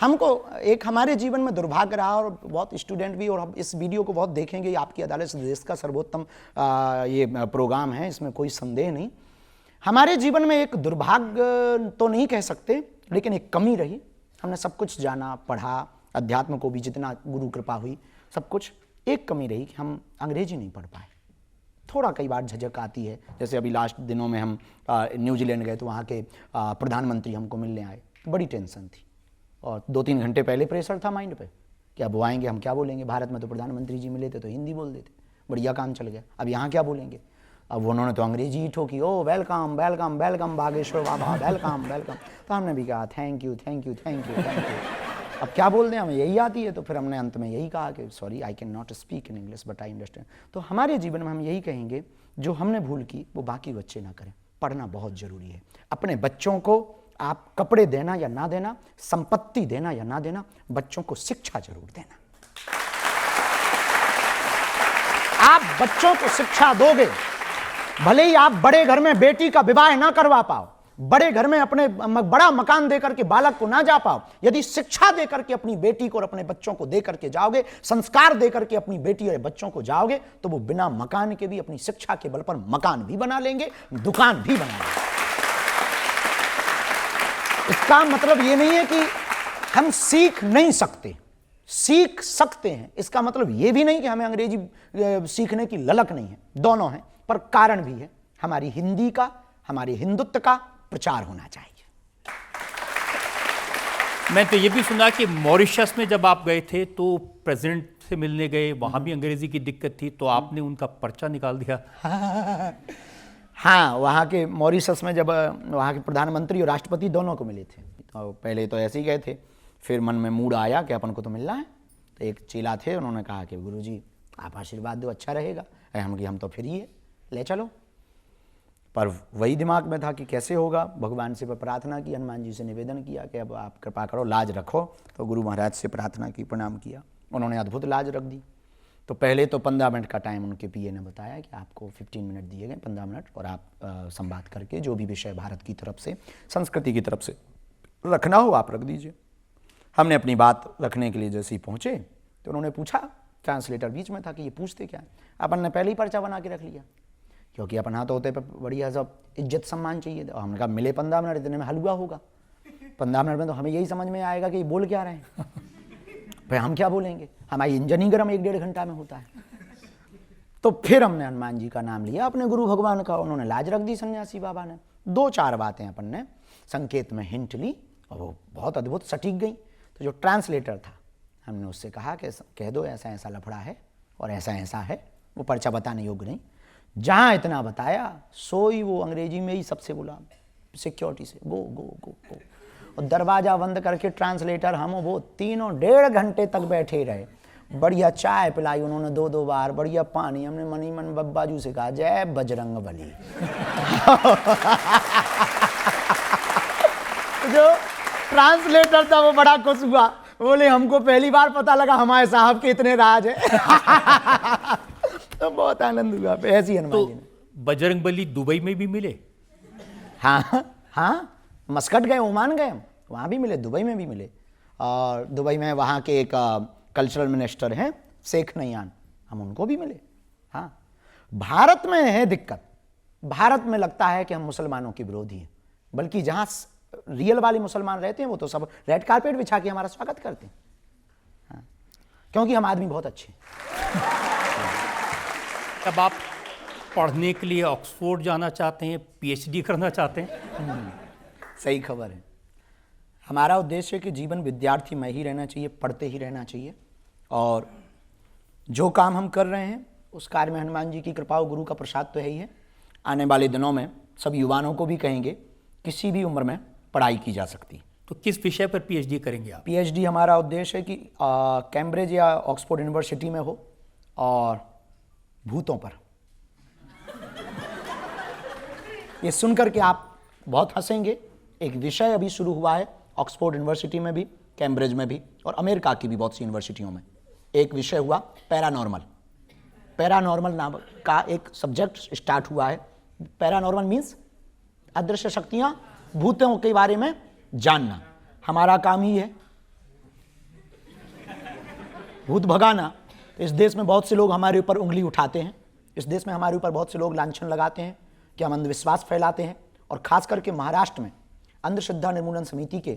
हमको एक हमारे जीवन में दुर्भाग्य रहा, और बहुत स्टूडेंट भी, और हम इस वीडियो को बहुत देखेंगे। आपकी अदालत से देश का सर्वोत्तम ये प्रोग्राम है, इसमें कोई संदेह नहीं। हमारे जीवन में एक दुर्भाग्य तो नहीं कह सकते, लेकिन एक कमी रही। हमने सब कुछ जाना, पढ़ा, अध्यात्म को भी जितना गुरु कृपा हुई सब कुछ, एक कमी रही कि हम अंग्रेजी नहीं पढ़ पाए। थोड़ा कई बार झिझक आती है। जैसे अभी लास्ट दिनों में हम न्यूजीलैंड गए तो वहाँ के प्रधानमंत्री हमको मिलने आए, बड़ी टेंशन थी, और 2-3 घंटे पहले प्रेशर था माइंड पे कि अब वो आएंगे, हम क्या बोलेंगे। भारत में तो प्रधानमंत्री जी मिले थे तो हिंदी बोल देते, बढ़िया काम चल गया। अब यहाँ क्या बोलेंगे? अब उन्होंने तो अंग्रेजी ही ठोकी, ओ वेलकम वेलकम वेलकम बागेश्वर बाबा, वेलकम वेलकम। तो हमने भी कहा thank you thank you thank you thank you. अब क्या बोल दें, हमें यही आती है। तो फिर हमने अंत में यही कहा कि sorry I can not speak in English but I understand. तो हमारे जीवन में हम यही कहेंगे, जो हमने भूल की वो बाकी बच्चे ना करें। पढ़ना बहुत जरूरी है। अपने बच्चों को आप कपड़े देना या ना देना, संपत्ति देना या ना देना, बच्चों को शिक्षा जरूर देना। आप बच्चों को शिक्षा दोगे, भले ही आप बड़े घर में बेटी का विवाह ना करवा पाओ, बड़े घर में अपने बड़ा मकान देकर के बालक को ना जा पाओ, यदि शिक्षा देकर के अपनी बेटी को और अपने बच्चों को देकर के जाओगे, संस्कार देकर के अपनी बेटी और बच्चों को जाओगे, तो वो बिना मकान के भी अपनी शिक्षा के बल पर मकान भी बना लेंगे, दुकान भी बना लेंगे। इसका मतलब ये नहीं है कि हम सीख नहीं सकते, सीख सकते हैं। इसका मतलब ये भी नहीं कि हमें अंग्रेजी सीखने की ललक नहीं है, दोनों है। पर कारण भी है, हमारी हिंदी का, हमारे हिंदुत्व का प्रचार होना चाहिए। मैं तो ये भी सुना कि मॉरिशस में जब आप गए थे तो प्रेसिडेंट से मिलने गए, वहां भी अंग्रेजी की दिक्कत थी, तो आपने उनका पर्चा निकाल दिया। हाँ, वहाँ के मॉरिशस में जब वहाँ के प्रधानमंत्री और राष्ट्रपति दोनों को मिले थे, तो पहले तो ऐसे ही गए थे, फिर मन में मूड आया कि अपन को तो मिलना है। तो एक चेला थे, उन्होंने कहा कि गुरुजी आप आशीर्वाद दो, अच्छा रहेगा। हम तो फ्री है, ले चलो। पर वही दिमाग में था कि कैसे होगा। भगवान से प्रार्थना की, हनुमान जी से निवेदन किया कि अब आप कृपा करो, लाज रखो। तो गुरु महाराज से प्रार्थना की, प्रणाम किया, उन्होंने अद्भुत लाज रख दी। तो पहले तो 15 मिनट का टाइम उनके पीए ने बताया कि आपको 15 मिनट दिए गए, 15 मिनट, और आप संवाद करके जो भी विषय भारत की तरफ से, संस्कृति की तरफ से रखना हो आप रख दीजिए। हमने अपनी बात रखने के लिए जैसे ही पहुँचे तो उन्होंने पूछा, ट्रांसलेटर बीच में था कि ये पूछते क्या। अपन ने पहले ही पर्चा बना के रख लिया, क्योंकि अपन हाथ होते पे बढ़िया सब इज्जत सम्मान चाहिए। तो हमने कहा मिले 15 मिनट, इतने में हलवा होगा। 15 मिनट में तो हमें यही समझ में आएगा कि बोल क्या रहे हैं। भाई हम क्या बोलेंगे, हमारी इंजन ही गर्म 1-1.5 घंटा में होता है। तो फिर हमने हनुमान जी का नाम लिया, अपने गुरु भगवान का, उन्होंने लाज रख दी सन्यासी बाबा ने। 2-4 बातें अपन ने संकेत में हिंट ली और वो बहुत अद्भुत सटीक गई। तो जो ट्रांसलेटर था, हमने उससे कहा कि कह दो ऐसा ऐसा लफड़ा है और ऐसा ऐसा है, वो पर्चा बताने योग्य नहीं। जहाँ इतना बताया सोई वो अंग्रेजी में ही सबसे बोला सिक्योरिटी से, गो गो गो गो। और दरवाज़ा बंद करके ट्रांसलेटर हम वो तीनों 1.5 घंटे तक बैठे रहे। बढ़िया चाय पिलाई उन्होंने 2-2 बार, बढ़िया पानी। हमने मनी मन बब्बाजू से कहा जय बजरंग बली। जो ट्रांसलेटर था वो बड़ा खुश हुआ, बोले हमको पहली बार पता लगा हमारे साहब के इतने राज है। तो बहुत आनंद हुआ। ऐसी हनुमान जी ने। बजरंगबली दुबई में भी मिले? हाँ हाँ, मस्कट गए, ओमान गए हम, वहाँ भी मिले, दुबई में भी मिले। और दुबई में वहाँ के एक कल्चरल मिनिस्टर हैं शेख नयान, हम उनको भी मिले। हाँ, भारत में है दिक्कत, भारत में लगता है कि हम मुसलमानों के विरोधी हैं, बल्कि जहाँ रियल वाले मुसलमान रहते हैं वो तो सब रेड कारपेट बिछा के हमारा स्वागत करते हैं। हाँ, क्योंकि हम आदमी बहुत अच्छे हैं। तब आप पढ़ने के लिए ऑक्सफोर्ड जाना चाहते हैं, पीएचडी करना चाहते हैं? सही खबर है। हमारा उद्देश्य है कि जीवन विद्यार्थी में ही रहना चाहिए, पढ़ते ही रहना चाहिए। और जो काम हम कर रहे हैं उस कार्य में हनुमान जी की कृपा और गुरु का प्रसाद तो है ही है। आने वाले दिनों में सब युवाओं को भी कहेंगे किसी भी उम्र में पढ़ाई की जा सकती है। तो किस विषय पर पीएचडी करेंगे आप? पीएचडी हमारा उद्देश्य है कि कैम्ब्रिज या ऑक्सफोर्ड यूनिवर्सिटी में हो और भूतों पर। ये सुनकर के आप बहुत हंसेंगे। एक विषय अभी शुरू हुआ है ऑक्सफोर्ड यूनिवर्सिटी में भी, कैम्ब्रिज में भी, और अमेरिका की भी बहुत सी यूनिवर्सिटियों में। एक विषय हुआ पैरानॉर्मल। पैरानॉर्मल नाम का एक सब्जेक्ट स्टार्ट हुआ है। पैरानॉर्मल मीन्स अदृश्य शक्तियां, भूतों के बारे में जानना। हमारा काम ही है भूत भगाना। तो इस देश में बहुत से लोग हमारे ऊपर उंगली उठाते हैं, इस देश में हमारे ऊपर बहुत से लोग लांछन लगाते हैं कि हम अंधविश्वास फैलाते हैं, और खास करके महाराष्ट्र में अंधश्रद्धा निर्मूलन समिति के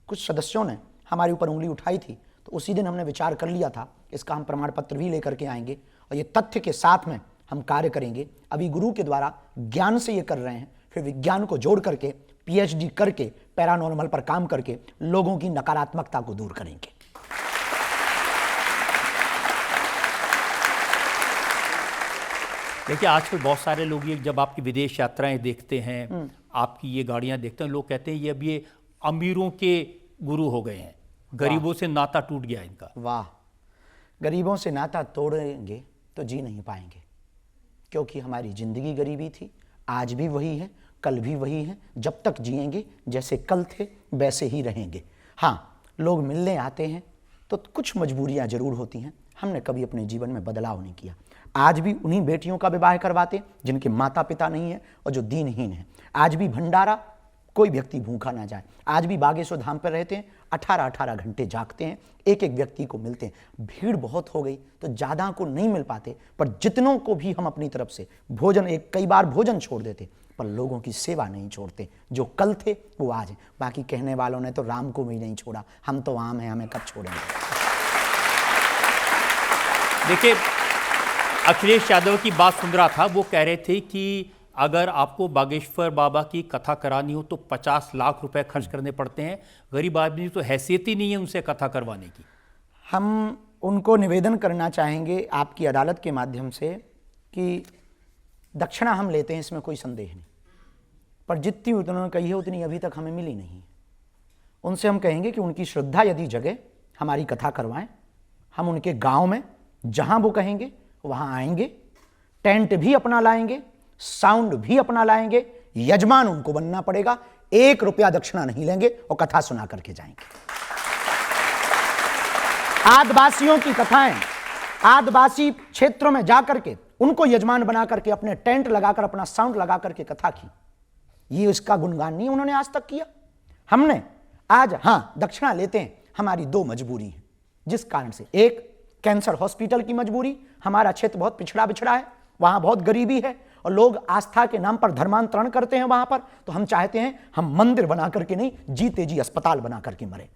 कुछ सदस्यों ने हमारे ऊपर उंगली उठाई थी। तो उसी दिन हमने विचार कर लिया था, इसका हम प्रमाण पत्र भी लेकर के आएंगे और ये तथ्य के साथ में हम कार्य करेंगे। अभी गुरु के द्वारा ज्ञान से ये कर रहे हैं, फिर विज्ञान को जोड़ करके पीएचडी करके पैरानॉर्मल पर काम करके लोगों की नकारात्मकता को दूर करेंगे। देखिए आजकल बहुत सारे लोग ये जब आपकी विदेश यात्राएं देखते हैं, आपकी ये गाड़ियां देखते हैं, लोग कहते हैं ये अब ये अमीरों के गुरु हो गए हैं, गरीबों से नाता टूट गया इनका। वाह, गरीबों से नाता तोड़ेंगे तो जी नहीं पाएंगे, क्योंकि हमारी जिंदगी गरीबी थी, आज भी वही है, कल भी वही है। जब तक जिएंगे जैसे कल थे वैसे ही रहेंगे। हाँ, लोग मिलने आते हैं तो कुछ मजबूरियां जरूर होती हैं, हमने कभी अपने जीवन में बदलाव नहीं किया। आज भी उन्हीं बेटियों का विवाह करवाते हैं जिनके माता पिता नहीं है और जो दीनहीन है। आज भी भंडारा, कोई व्यक्ति भूखा ना जाए। आज भी बागेश्वर धाम पर रहते हैं, 18-18 घंटे जागते हैं, एक एक व्यक्ति को मिलते हैं। भीड़ बहुत हो गई तो ज़्यादा को नहीं मिल पाते, पर जितनों को भी हम अपनी तरफ से भोजन, एक कई बार भोजन छोड़ देते, पर लोगों की सेवा नहीं छोड़ते। जो कल थे वो आज है। बाकी कहने वालों ने तो राम को भी नहीं छोड़ा, हम तो आम हैं, हमें कब छोड़ेंगे। देखिए अखिलेश यादव की बात सुन रहा था, वो कह रहे थे कि अगर आपको बागेश्वर बाबा की कथा करानी हो तो 50 लाख रुपए खर्च करने पड़ते हैं। गरीब आदमी तो हैसियत ही नहीं है उनसे कथा करवाने की। हम उनको निवेदन करना चाहेंगे आपकी अदालत के माध्यम से कि दक्षिणा हम लेते हैं, इसमें कोई संदेह नहीं, पर जितनी उन्होंने कही है उतनी अभी तक हमें मिली नहीं। उनसे हम कहेंगे कि उनकी श्रद्धा यदि जगे, हमारी कथा करवाएं। हम उनके गांव में जहां वो कहेंगे वहां आएंगे, टेंट भी अपना लाएंगे, साउंड भी अपना लाएंगे, यजमान उनको बनना पड़ेगा, 1 रुपया दक्षिणा नहीं लेंगे और कथा सुना करके जाएंगे। आदिवासियों की कथाएं, आदिवासी क्षेत्रों में जाकर के उनको यजमान बना करके अपने टेंट लगाकर, अपना साउंड लगा करके कथा की। ये इसका गुणगान नहीं उन्होंने आज तक किया। हमने आज, हाँ, दक्षिणा लेते हैं, हमारी 2 मजबूरी है जिस कारण से। एक, कैंसर हॉस्पिटल की मजबूरी, हमारा क्षेत्र बहुत पिछड़ा बिछड़ा है, वहां बहुत गरीबी है और लोग आस्था के नाम पर धर्मांतरण करते हैं वहां पर। तो हम चाहते हैं हम मंदिर बना करके नहीं, जीते जी अस्पताल बना करके मरे।